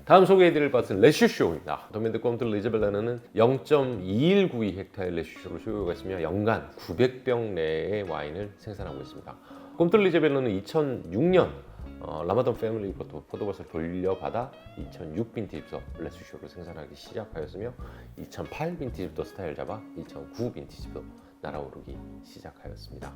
다음 소개해드릴 밭은 레슈쇼입니다. 도멘드 꼼트 리자벨라는 0.2192 헥타의 레슈쇼를 소유하고 있으며 연간 900병 내의 와인을 생산하고 있습니다. 꼼트 리자벨라는 2006년 라마돈 패밀리로부터 포도밭을 돌려받아 2006 빈티지부터 레슈쇼를 생산하기 시작하였으며 2008 빈티지부터 스타일 잡아 2009 빈티지부터 날아오르기 시작하였습니다.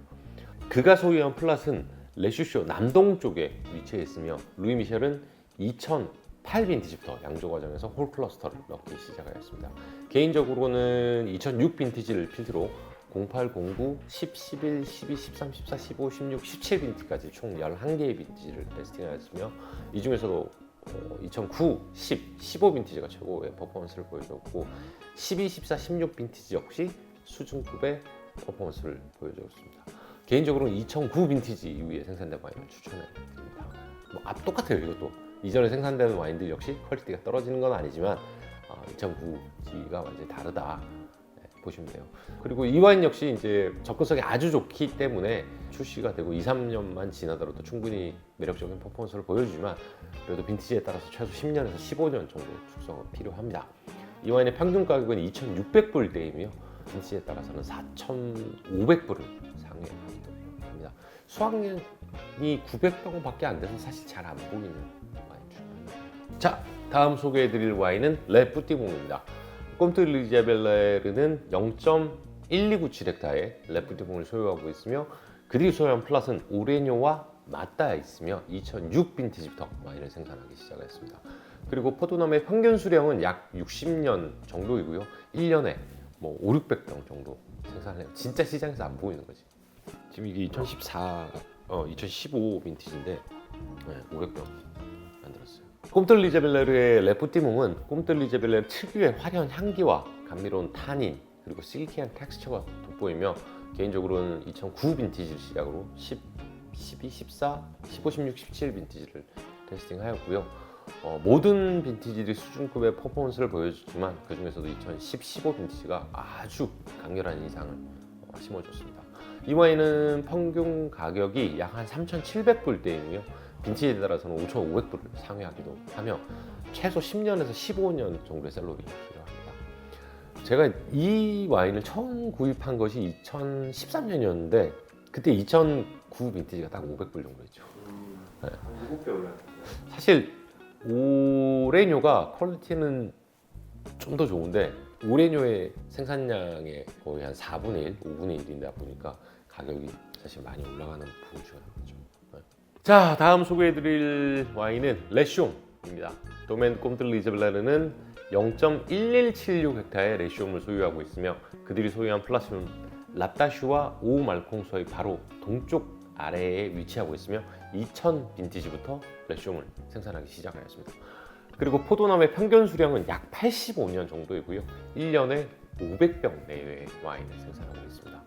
그가 소유한 플랫은 레슈쇼 남동쪽에 위치해 있으며 루이 미셸은 2008 빈티지부터 양조 과정에서 홀 클러스터를 넣기 시작하였습니다. 개인적으로는 2006 빈티지를 필두로 08, 09, 10, 11, 12, 13, 14, 15, 16, 17 빈티까지 총 11개의 빈티지를 테스팅하였으며 이 중에서도 2009, 10, 15 빈티지가 최고의 퍼포먼스를 보여줬고 12, 14, 16 빈티지 역시 수준급의 퍼포먼스를 보여줬습니다. 개인적으로는 2009 빈티지 이후에 생산된 와인을 추천해 드립니다. 똑같아요. 이것도 이전에 생산된 와인들 역시 퀄리티가 떨어지는 건 아니지만 2009지가 완전히 다르다 보시면 돼요. 그리고 이 와인 역시 이제 접근성이 아주 좋기 때문에 출시가 되고 2, 3년만 지나더라도 충분히 매력적인 퍼포먼스를 보여주지만 그래도 빈티지에 따라서 최소 10년에서 15년 정도 숙성은 필요합니다. 이 와인의 평균 가격은 2,600불대이며 빈티지에 따라서는 4,500불을 상회하기도 합니다. 수확량이 900병밖에 안 돼서 사실 잘 안 보이는 와인 중 하나입니다. 자, 다음 소개해드릴 와인은 레 뿌띠몽입니다. 꼼트 리자벨레르는 0.1297 헥타의 레 뿌띠몽을 소유하고 있으며 그들이 소유한 플랫은 오레뇨와 맞닿아 있으며 2006 빈티지부터 와인을 생산하기 시작했습니다. 그리고 포도나무의 평균 수령은 약 60년 정도이고요. 1년에 5, 600병 정도 생산해요. 진짜 시장에서 안 보이는 거지. 지금 이게 2015 빈티지인데 500병 만들었어요. 꼼트 리자벨레르의 레 뿌띠몽은 꼼트 리자벨레르 특유의 화려한 향기와 감미로운 타닌 그리고 실키한 텍스처가 돋보이며 개인적으로는 2009 빈티지를 시작으로 10, 12, 14, 15, 16, 17 빈티지를 테스팅하였고요. 모든 빈티지들이 수준급의 퍼포먼스를 보여줬지만 그 중에서도 2010, 15 빈티지가 아주 강렬한 인상을 심어줬습니다. 이 와인은 평균 가격이 약 한 3,700불대이며 빈티지에 따라서는 5,500불을 상회하기도 하며 최소 10년에서 15년 정도의 셀러리 필요합니다. 제가 이 와인을 처음 구입한 것이 2013년이었는데 그때 2009 빈티지가 딱 500불 정도였죠. 네. 7배 올랐어요. 사실 오레뇨가 퀄리티는 좀 더 좋은데 오레뇨의 생산량의 거의 한 4분의 1, 5분의 1이다 보니까 가격이 사실 많이 올라가는 부분 중 하나죠. 네. 자, 다음 소개해드릴 와인은 레숑입니다. 도멘 꼼트 리자벨레르는 0.1176 헥타의 레숑을 소유하고 있으며 그들이 소유한 플라시는 랍다슈와 오우 말콩소의 바로 동쪽 아래에 위치하고 있으며 2000 빈티지부터 레숑을 생산하기 시작하였습니다. 그리고 포도나무의 평균 수령은 약 85년 정도이고요. 1년에 500병 내외의 와인을 생산하고 있습니다.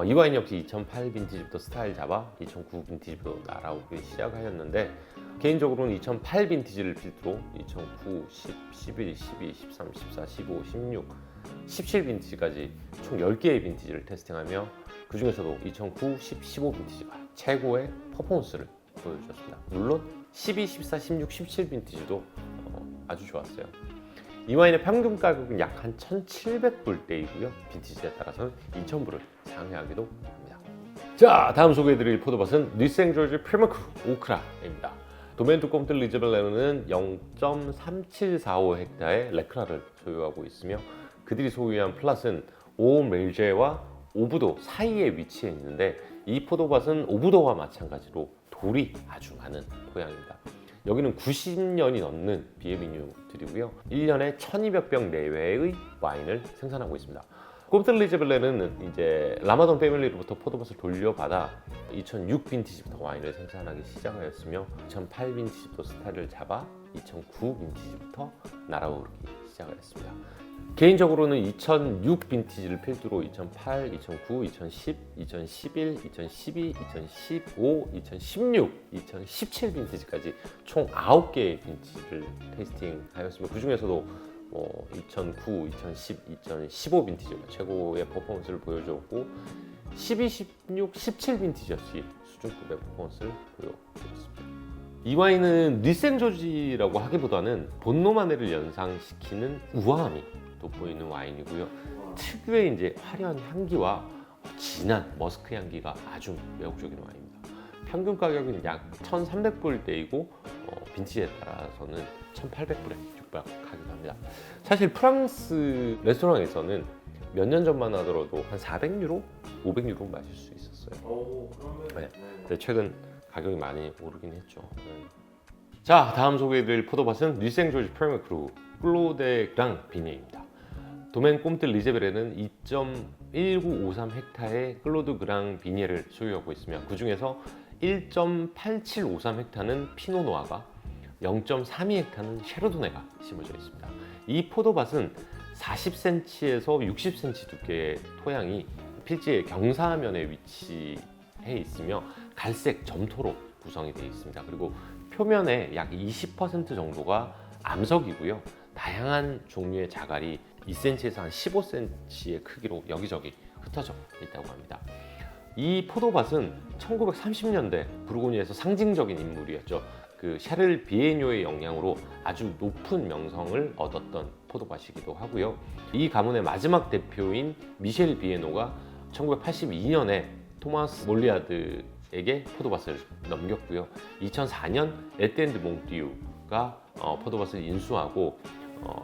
이 와인 역시 2008 빈티지부터 스타일 잡아 2009 빈티지부터 날아오기 시작하였는데 개인적으로는 2008 빈티지를 필두로 2009, 10, 11, 12, 13, 14, 15, 16, 17 빈티지까지 총 10개의 빈티지를 테스팅하며 그 중에서도 2009, 10, 15 빈티지가 최고의 퍼포먼스를 보여주었습니다. 물론 12, 14, 16, 17 빈티지도 아주 좋았어요. 이 와인의 평균 가격은 약 한 1,700불대이고요. 빈티지에 따라서는 2,000불을 상회하기도 합니다. 자, 다음 소개해드릴 포도밭은 뉘생조르지 프리마크 오크라입니다. 도멘트 꼼트 리자벨레르는 0.3745 헥타의 레크라를 소유하고 있으며 그들이 소유한 플랫은 오메일제와 오부도 사이에 위치해 있는데 이 포도밭은 오부도와 마찬가지로 돌이 아주 많은 토양입니다. 여기는 90년이 넘는 비에비뉴들이고요. 1년에 1200병 내외의 와인을 생산하고 있습니다. 꼼트 리자벨레르는 이제 라마돈 패밀리로부터 포도밭을 돌려받아 2006 빈티지부터 와인을 생산하기 시작하였으며 2008 빈티지부터 스타일을 잡아 2009 빈티지부터 날아오르기 시작하였습니다. 개인적으로는 2006 빈티지를 필두로 2008, 2009, 2010, 2011, 2012, 2015, 2016, 2017 빈티지까지 총 9개의 빈티지를 테이스팅하였으며 그 중에서도 2009, 2010, 2015 빈티지가 최고의 퍼포먼스를 보여줬고 12, 16, 17 빈티지 역시 수준급의 퍼포먼스를 보여줬습니다. 이 와인은 리생조지라고 하기보다는 본노마네를 연상시키는 우아함이 돋보이는 와인이고요. 특유의 이제 화려한 향기와 진한 머스크 향기가 아주 매혹적인 와인입니다. 평균 가격은 약 1,300불대이고 빈티지에 따라서는 1,800불에 육박하기도 합니다. 사실 프랑스 레스토랑에서는 몇 년 전만 하더라도 한 400유로, 500유로 마실 수 있었어요. 네. 근데 최근 가격이 많이 오르긴 했죠. 자, 다음 소개해드릴 포도밭은 리생조지 프리미어 크루 클로드 그랑 비니에입니다. 도멘 꼼트 리제벨에는 2.1953 헥타의 클로드 그랑 비니에를 소유하고 있으며 그 중에서 1.8753 헥타는 피노노아가 0.32 헥타는 셰르도네가 심어져 있습니다. 이 포도밭은 40cm에서 60cm 두께의 토양이 필지의 경사면에 위치해 있으며 갈색 점토로 구성이 되어 있습니다. 그리고 표면의 약 20% 정도가 암석이고요. 다양한 종류의 자갈이 2cm에서 한 15cm의 크기로 여기저기 흩어져 있다고 합니다. 이 포도밭은 1930년대 부르고뉴에서 상징적인 인물이었죠. 그 샤를 비에뇨의 영향으로 아주 높은 명성을 얻었던 포도밭이기도 하고요. 이 가문의 마지막 대표인 미셸 비에노가 1982년에 토마스 몰리아드에게 포도밭을 넘겼고요. 2004년 에티엔 드 몽띠유가 포도밭을 인수하고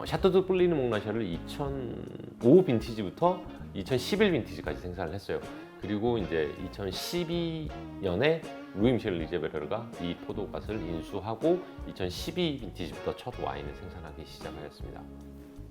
샤토드 플리느 몽라샤를 2005 빈티지부터 2011 빈티지까지 생산을 했어요. 그리고 이제 2012년에 루이 미셸 리제베르가 이 포도밭을 인수하고 2012 빈티지부터 첫 와인을 생산하기 시작하였습니다.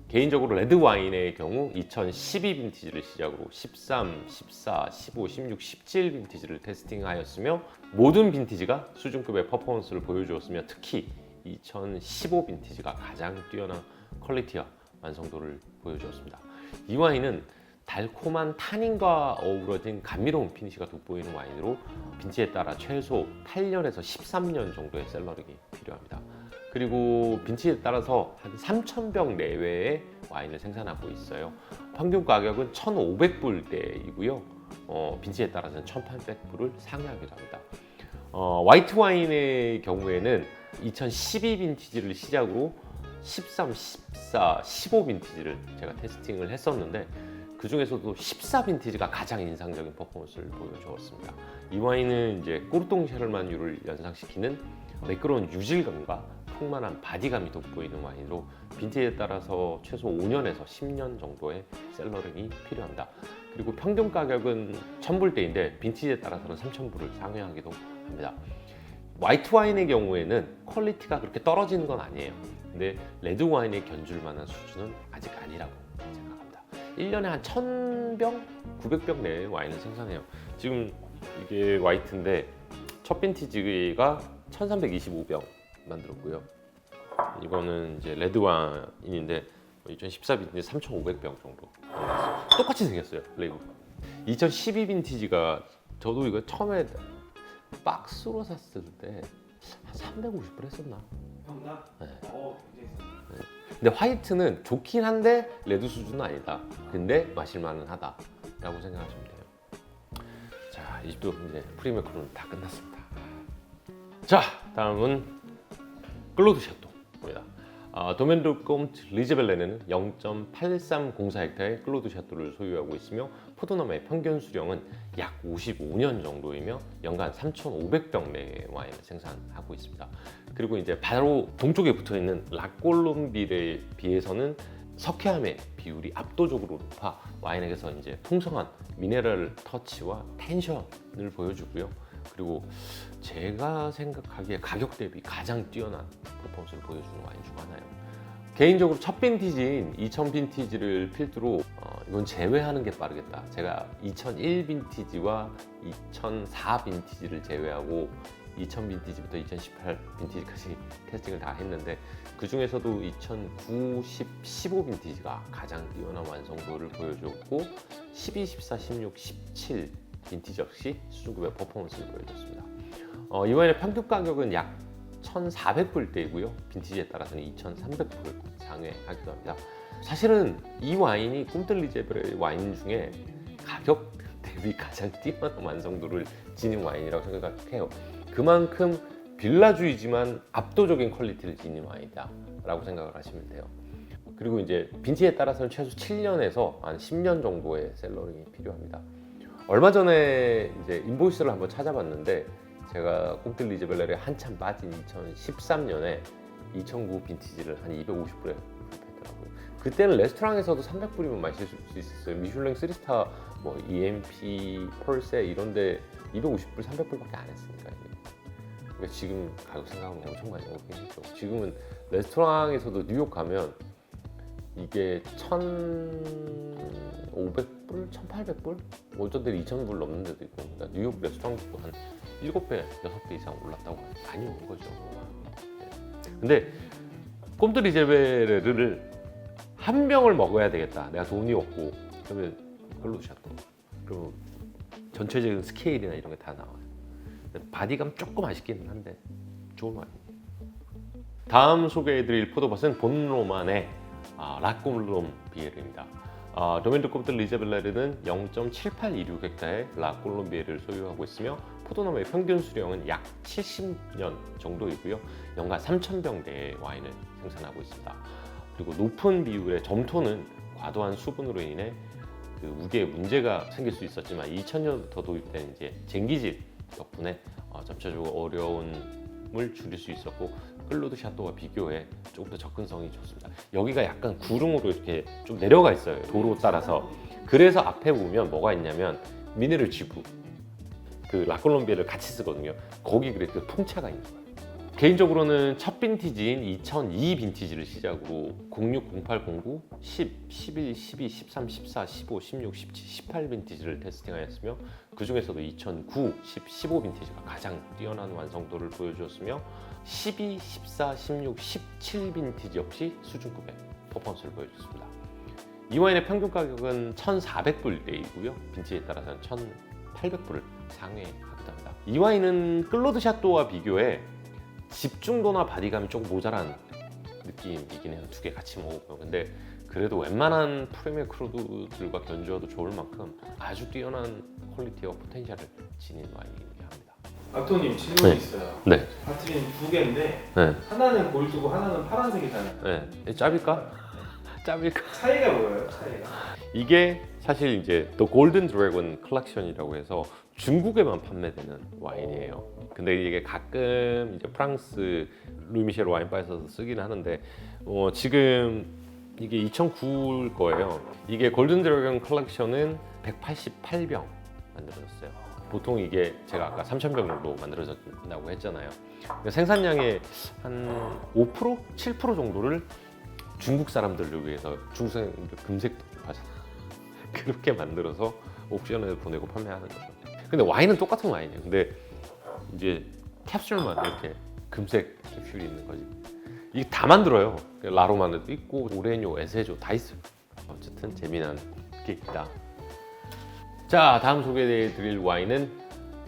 개인적으로 레드 와인의 경우 2012 빈티지를 시작으로 13, 14, 15, 16, 17 빈티지를 테스팅하였으며 모든 빈티지가 수준급의 퍼포먼스를 보여주었으며 특히 2015 빈티지가 가장 뛰어난 퀄리티와 완성도를 보여주었습니다. 이 와인은 달콤한 타닌과 어우러진 감미로운 피니시가 돋보이는 와인으로 빈티지에 따라 최소 8년에서 13년 정도의 셀러링이 필요합니다. 그리고 빈티지에 따라서 한 3,000병 내외의 와인을 생산하고 있어요. 평균 가격은 1,500불대이고요. 빈티지에 따라서는 1,800불을 상회하기도 합니다. 화이트 와인의 경우에는 2012 빈티지를 시작으로 13, 14, 15 빈티지를 제가 테스팅을 했었는데 그 중에서도 14 빈티지가 가장 인상적인 퍼포먼스를 보여주었습니다. 이 와인은 이제 꼬르똥 샤르마뉴를 연상시키는 매끄러운 유질감과 풍만한 바디감이 돋보이는 와인으로 빈티지에 따라서 최소 5년에서 10년 정도의 셀러링이 필요합니다. 그리고 평균 가격은 1,000불대인데 빈티지에 따라서는 3,000불을 상회하기도 합니다. 화이트 와인의 경우에는 퀄리티가 그렇게 떨어지는 건 아니에요. 근데 레드 와인에 견줄 만한 수준은 아직 아니라고 생각합니다. 1년에 한 1,000병, 900병 내의 와인을 생산해요. 지금 이게 화이트인데 첫 빈티지가 1,325병 만들었고요. 이거는 이제 레드 와인인데 2014 빈티지 3,500병 정도 나왔어요. 똑같이 생겼어요. 레이블. 2012 빈티지가 저도 이거 처음에 박스로 샀을 때 한 350불 했었나? 형나? 네. 굉장히 네. 근데 화이트는 좋긴 한데 레드 수준은 아니다. 근데 마실만은 하다라고 생각하시면 돼요. 자, 이 집도 이제 프리미어 크루는 다 끝났습니다. 자, 다음은 클로드 샤토입니다. 도멘 드 꼼트 리제벨레는 0.8304헥타의 클로드 샤토를 소유하고 있으며 포도나무의 평균 수령은 약 55년 정도이며 연간 3,500병 내의 와인을 생산하고 있습니다. 그리고 이제 바로 동쪽에 붙어 있는 라콜롬빌에 비해서는 석회암의 비율이 압도적으로 높아 와인에게서 이제 풍성한 미네랄 터치와 텐션을 보여주고요. 그리고 제가 생각하기에 가격 대비 가장 뛰어난 퍼포먼스를 보여주는 와인 중 하나예요. 개인적으로 첫 빈티지인 2000 빈티지를 필두로 이건 제외하는 게 빠르겠다. 제가 2001 빈티지와 2004 빈티지를 제외하고 2000 빈티지부터 2018 빈티지까지 테스팅을 다 했는데 그 중에서도 2009, 10, 15 빈티지가 가장 뛰어난 완성도를 보여줬고 12, 14, 16, 17 빈티지 역시 수준급의 퍼포먼스를 보여줬습니다. 이 와인의 평균 가격은 약 1,400불대이고요. 빈티지에 따라서는 2,300불 상회하기도 합니다. 사실은 이 와인이 꼼트 리제벨의 와인 중에 가격 대비 가장 뛰어난 완성도를 지닌 와인이라고 생각해요. 그만큼 빌라주의지만 압도적인 퀄리티를 지닌 와인이다 라고 생각을 하시면 돼요. 그리고 이제 빈티지에 따라서는 최소 7년에서 한 10년 정도의 셀러링이 필요합니다. 얼마 전에 이제 인보이스를 한번 찾아봤는데 제가 꽁틀 리제벨레를 한참 빠진 2013년에 2009 빈티지를 한 250불에 구입했더라고요. 그때는 레스토랑에서도 300불이면 마실 수 있었어요. 미슐랭 3스타, 뭐 EMP, 펄세 이런데 250불, 300불밖에 안 했으니까 이게. 그러니까 지금 가격 생각하면 엄청 많이 오르긴 했죠. 지금은 레스토랑에서도 뉴욕 가면 이게 1,500불, 1,800불? 어쩐 때는 2,000불 넘는 데도 있고. 그러니까 뉴욕 레스토랑도 한 7배, 6배 이상 올랐다고 많이 오른 거죠. 근데 꼼트 리제베르를 한 병을 먹어야 되겠다. 내가 돈이 없고 그러면 클로드 샤또. 그리고 전체적인 스케일이나 이런 게 다 나와요. 바디감 조금 아쉽기는 한데 좋은 와인입니다. 다음 소개해드릴 포도밭은 본로만의 라꼴롬 비에르입니다. 도멘도 꼼트 리제벨레르는 0.7826헥타의 라꼴롬 비에르를 소유하고 있으며 포도나무의 평균 수령은 약 70년 정도이고요. 연간 3,000병대의 와인을 생산하고 있습니다. 그리고 높은 비율의 점토는 과도한 수분으로 인해 그 우기에 문제가 생길 수 있었지만 2000년부터 도입된 이제 쟁기질 덕분에 점차적으로 어려움을 줄일 수 있었고 클로드 샤또와 비교해 조금 더 접근성이 좋습니다. 여기가 약간 구름으로 이렇게 좀 내려가 있어요. 도로 따라서. 그래서 앞에 보면 뭐가 있냐면 미네랄 지부 그 라콜롬비에를 같이 쓰거든요. 거기 그래 그 통차가 있는 거예요. 개인적으로는 첫 빈티지인 2002 빈티지를 시작으로 06, 08, 09, 10, 11, 12, 13, 14, 15, 16, 17, 18 빈티지를 테스팅하였으며 그 중에서도 2009, 10, 15 빈티지가 가장 뛰어난 완성도를 보여주었으며 12, 14, 16, 17 빈티지 역시 수준급의 퍼포먼스를 보여줬습니다. 이 와인의 평균 가격은 1,400불대이고요. 빈티지에 따라서는 1,800불을 상회하기도 합니다. 이 와인은 클로드 샤또와 비교해 집중도나 바디감이 조금 모자란 느낌이긴 해요. 두 개 같이 먹어보면. 근데 그래도 웬만한 프리미엄 크루드들과 견주어도 좋을 만큼 아주 뛰어난 퀄리티와 포텐셜을 지닌 와인이긴 합니다. 악토님 질문이 네. 있어요. 네. 바트리는 두 개인데 네. 하나는 골드고 하나는 파란색이잖아요. 네. 짭일까? 짭일까? 차이가 뭐예요? 차이가? 이게 사실 이제 또 골든 드래곤 컬렉션이라고 해서 중국에만 판매되는 와인이에요. 근데 이게 가끔 이제 프랑스 루이미셸 와인바에서 쓰긴 하는데 지금 이게 2009 거예요. 이게 골든 드래곤 컬렉션은 188병 만들어졌어요. 보통 이게 제가 아까 3,000병 정도 만들어졌다고 했잖아요. 생산량의 한 5%? 7% 정도를 중국 사람들을 위해서 중국 사람들 금색도 하잖아. 그렇게 만들어서 옥션에 보내고 판매하는 거죠. 근데 와인은 똑같은 와인이에요. 근데 이제 캡슐만 이렇게 금색 캡슐이 있는 거지. 이게 다 만들어요. 라로마네도 있고 오레뇨, 에세조 다 있어요. 어쨌든 재미난 게 있다. 자, 다음 소개해드릴 와인은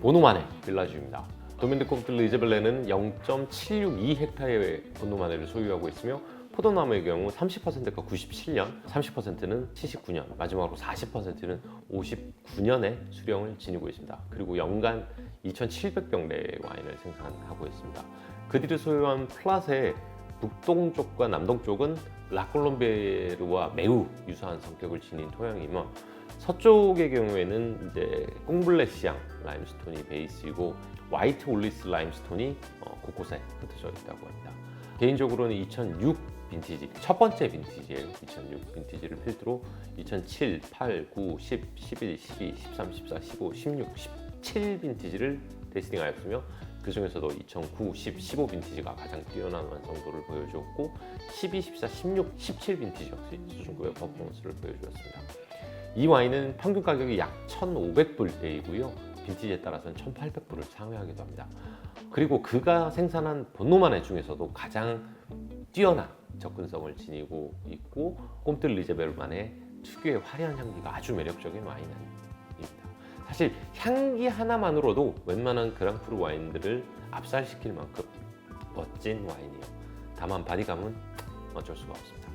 보노마네 빌라주입니다. 도멘드 꼼트 리제벨레는 0.762헥타의 보노마네를 소유하고 있으며 포도나무의 경우 30%가 97년, 30%는 79년, 마지막으로 40%는 59년의 수령을 지니고 있습니다. 그리고 연간 2,700병대의 와인을 생산하고 있습니다. 그들이 소유한 플랏의 북동쪽과 남동쪽은 라콜롬베르와 매우 유사한 성격을 지닌 토양이며 서쪽의 경우에는 이제 꽁블레시앙 라임스톤이 베이스이고 화이트 올리스 라임스톤이 곳곳에 흩어져 있다고 합니다. 개인적으로는 2006 빈티지, 첫 번째 빈티지예요. 2006 빈티지를 필두로 2007, 8, 9, 10, 11, 12, 13, 14, 15, 16, 17 빈티지를 테스팅하였으며 그 중에서도 2009, 10, 15 빈티지가 가장 뛰어난 완성도를 보여주었고 12, 14, 16, 17 빈티지 역시 수준급의 퍼포먼스를 보여주었습니다. 이 와인은 평균 가격이 약 1,500불대이고요. 빈티지에 따라서는 1,800불을 상회하기도 합니다. 그리고 그가 생산한 본노마네 중에서도 가장 뛰어난 접근성을 지니고 있고 꼼트 리제벨만의 특유의 화려한 향기가 아주 매력적인 와인입니다. 사실 향기 하나만으로도 웬만한 그랑크루 와인들을 압살시킬 만큼 멋진 와인이에요. 다만 바디감은 어쩔 수가 없습니다.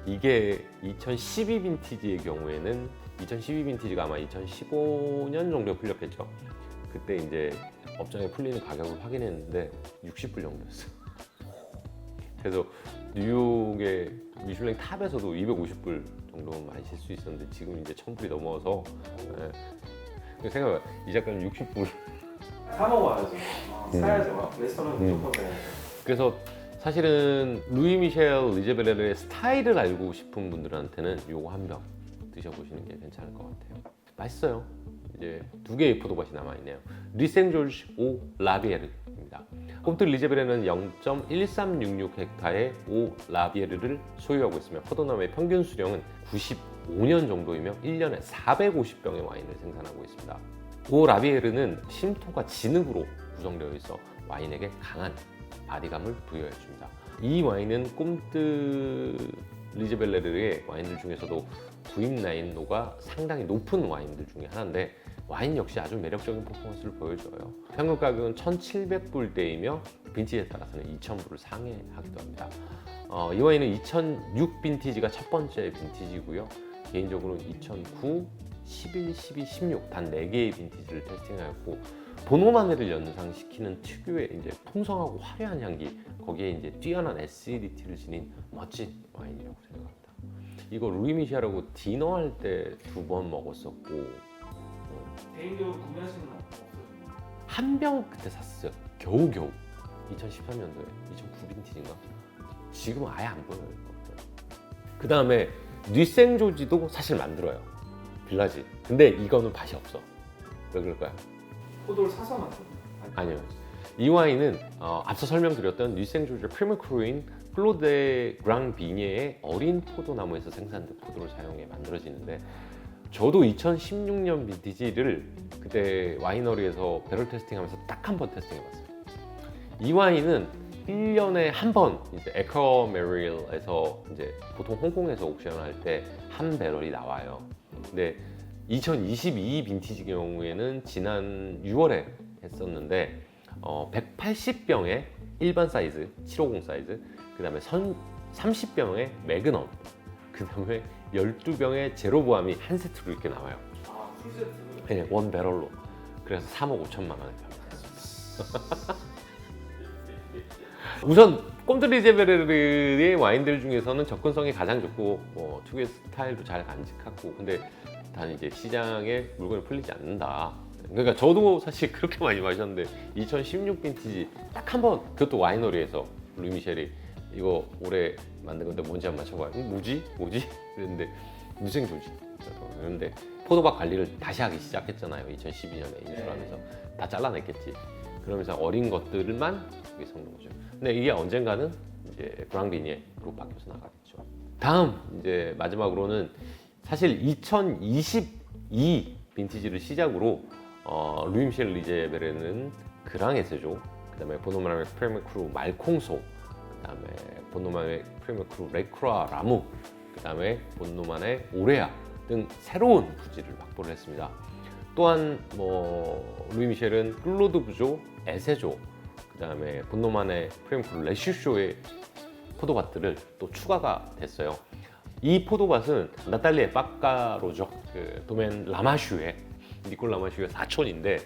이게 2012 빈티지의 경우에는 2012 빈티지가 아마 2015년 정도에 풀렸겠죠. 그때 이제 업장에 풀리는 가격을 확인했는데 60불 정도였어요. 그래서 뉴욕의 미슐랭 탑에서도 250불 정도 마실 수 있었는데 지금 이제 1000불이 넘어서 생각해봐. 이 작가는 60불. 사 먹어야죠. 사야죠. 레스토랑 무조건 사야죠. 그래서 사실은 루이 미셸 리제베레의 스타일을 알고 싶은 분들한테는 요거 한 병 드셔보시는 게 괜찮을 것 같아요. 맛있어요. 이제 두 개의 포도밭이 남아있네요. 리생조르지 오 라비에르입니다. 꼼트 리제베레는 0.1366헥타의 오 라비에르를 소유하고 있으며 포도나무의 평균 수령은 95년 정도이며 1년에 450병의 와인을 생산하고 있습니다. 오 라비에르는 심토가 진흙으로 구성되어 있어 와인에게 강한 바디감을 부여해 줍니다. 이 와인은 꼼트 리제베레의 와인들 중에서도 구입 난이도가 상당히 높은 와인들 중에 하나인데 와인 역시 아주 매력적인 퍼포먼스를 보여줘요. 평균 가격은 1,700불대이며 빈티지에 따라서는 2,000불을 상회하기도 합니다. 이 와인은 2006 빈티지가 첫 번째 빈티지고요. 개인적으로 2009, 11, 12, 16 단 4개의 빈티지를 테스팅하였고 보노마네를 연상시키는 특유의 이제 풍성하고 화려한 향기, 거기에 이제 뛰어난 애시디티를 지닌 멋진 와인이라고 생각합니다. 이거 루이 미셸하고 디너할 때 2번 먹었었고 개인적으로 구매하시는 건 없어요? 한 병 그때 샀어요. 겨우겨우 2013년도에 2009 빈티지인가? 지금은 아예 안 보여요. 그 다음에 뉘생조지도 사실 만들어요. 빌라지. 근데 이거는 맛이 없어. 왜 그럴까요? 포도를 사서 만드는 아니요. 이 와인은 앞서 설명드렸던 뉘생조지 프리메크루인 플로데 그랑비녜의 어린 포도나무에서 생산된 포도를 사용해 만들어지는데 저도 2016년 빈티지를 그때 와이너리에서 배럴 테스팅하면서 딱 한 번 테스팅해봤어요. 이 와인은 1년에 한 번 이제 에커메릴에서 이제 보통 홍콩에서 옥션할 때 한 배럴이 나와요. 근데 2022 빈티지 경우에는 지난 6월에 했었는데 180병의 일반 사이즈 750 사이즈, 그 다음에 30병의 매그넘, 그 다음에 12병의 제로보암이 한 세트로 이렇게 나와요. 아, 풀세트? 네, 원 배럴로. 그래서 3억 5천만 원에 팝니다. 우선 꼼트리제베르의 와인들 중에서는 접근성이 가장 좋고 특유의 스타일도 잘 간직하고, 근데 단 이제 시장에 물건이 풀리지 않는다. 그러니까 저도 사실 그렇게 많이 마셨는데 2016 빈티지 딱 한 번, 그것도 와이너리에서 루이 미셸이 이거 올해 만든 건데 뭔지 한번 맞춰봐요. 뭐지? 그랬는데 뉘생조지. 그런데 포도밭 관리를 다시 하기 시작했잖아요. 2012년에 인수하면서 다 잘라냈겠지. 그러면서 어린 것들만 여기 섞는 거죠. 근데 이게 언젠가는 이제 그랑비녜로 바뀌어서 나가겠죠. 다음 이제 마지막으로는 사실 2022 빈티지를 시작으로 루이 미셸 리제베레는 그랑에세조, 그다음에 보노만의 프레메크루 말콩소, 그다음에 본노만의 프레메크루 레크라 라무, 그다음에 본노만의 오레아 등 새로운 부지를 확보를 했습니다. 또한 루이 미셸은 클로드 부조, 에세조, 그다음에 본노만의 프레메크루 레슈쇼의 포도밭들을 또 추가가 됐어요. 이 포도밭은 나탈리에 빠까로족, 그 도멘 라마슈의 니콜 라마슈의 사촌인데,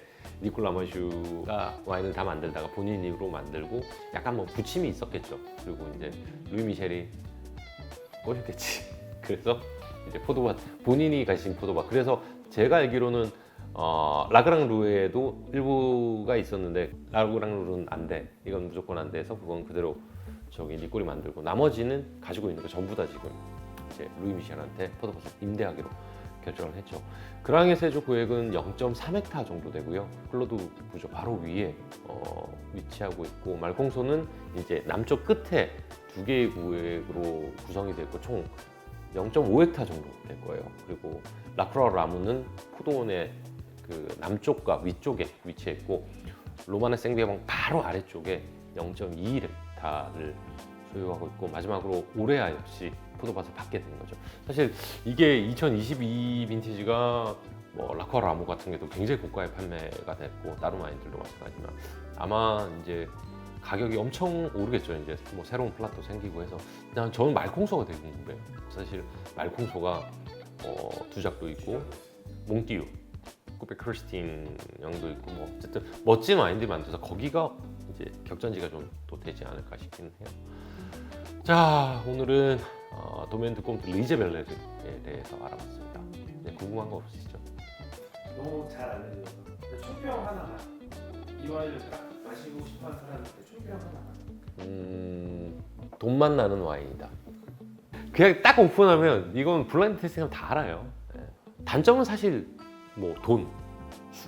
니콜 라마슈가 와인을 다 만들다가 본인으로 만들고 약간 부침이 있었겠죠. 그리고 이제 루이 미셸이 꼬셨겠지. 그래서 이제 포도밭, 본인이 가신 포도밭. 그래서 제가 알기로는 라그랑루에도 일부가 있었는데 라그랑루는 안 돼. 이건 무조건 안 돼서 그건 그대로 저기 니콜이 만들고, 나머지는 가지고 있는 거 전부 다 지금 이제 루이 미셸한테 포도밭을 임대하기로 결정을 했죠. 그랑의 세조 구획은 0.3헥타 정도 되고요. 클로드 부조 바로 위에 위치하고 있고, 말콩소는 이제 남쪽 끝에 2개의 구획으로 구성이 되고 총 0.5헥타 정도 될 거예요. 그리고 라크라 라무는 포도원의 그 남쪽과 위쪽에 위치해 있고, 로마네 생비에봉 바로 아래쪽에 0.21헥타를 소유하고 있고, 마지막으로 오레아 역시 포도밭을 받게 된 거죠. 사실 이게 2022 빈티지가 라크라 라무 같은 게도 굉장히 고가의 판매가 됐고, 다른 와인들도 마찬가지지만 아마 이제 가격이 엄청 오르겠죠. 이제 새로운 플랫도 생기고 해서. 그냥 저는 말콩소가 되게 궁금해요. 사실 말콩소가 두작도 있고 몽띠유, 쿠페 크리스틴 형도 있고 뭐 어쨌든 멋진 와인들이 많아서 거기가 이제 격전지가 좀 또 되지 않을까 싶기는 해요. 자, 오늘은 도메인 드 꼼트 리제벨레르에 대해서 알아봤습니다. 네, 궁금한 거 없으시죠? 너무 잘 알려줘서 총평 하나만 이 와인을 딱 마시고 싶어하는 사람한테 총평 하나만. 돈만 나는 와인이다. 그냥 딱 오픈하면 이건 블라인드 테스팅하면 다 알아요. 예. 단점은 사실 뭐 돈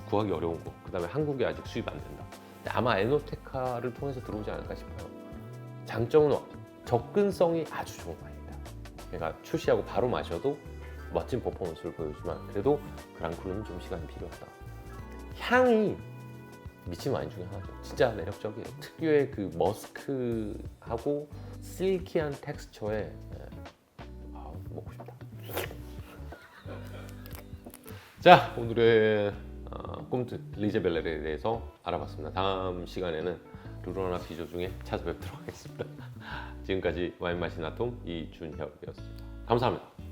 구하기 어려운 거. 그다음에 한국에 아직 수입 안 된다. 근데 아마 에노테카를 통해서 들어오지 않을까 싶어요. 장점은 접근성이 아주 좋은 와인이다. 그러니까 출시하고 바로 마셔도 멋진 퍼포먼스를 보여주지만 그래도 그랑크루는 좀 시간이 필요하다. 향이 미친 와인 중에 하나죠. 진짜 매력적이에요. 특유의 그 머스크하고 실키한 텍스처에 먹고 싶다. 자, 오늘의 꼼트 리제벨레르에 대해서 알아봤습니다. 다음 시간에는 루로나 비조 중에 찾아뵙도록 하겠습니다. 지금까지 와인 마신 아톰 이준혁이었습니다. 감사합니다.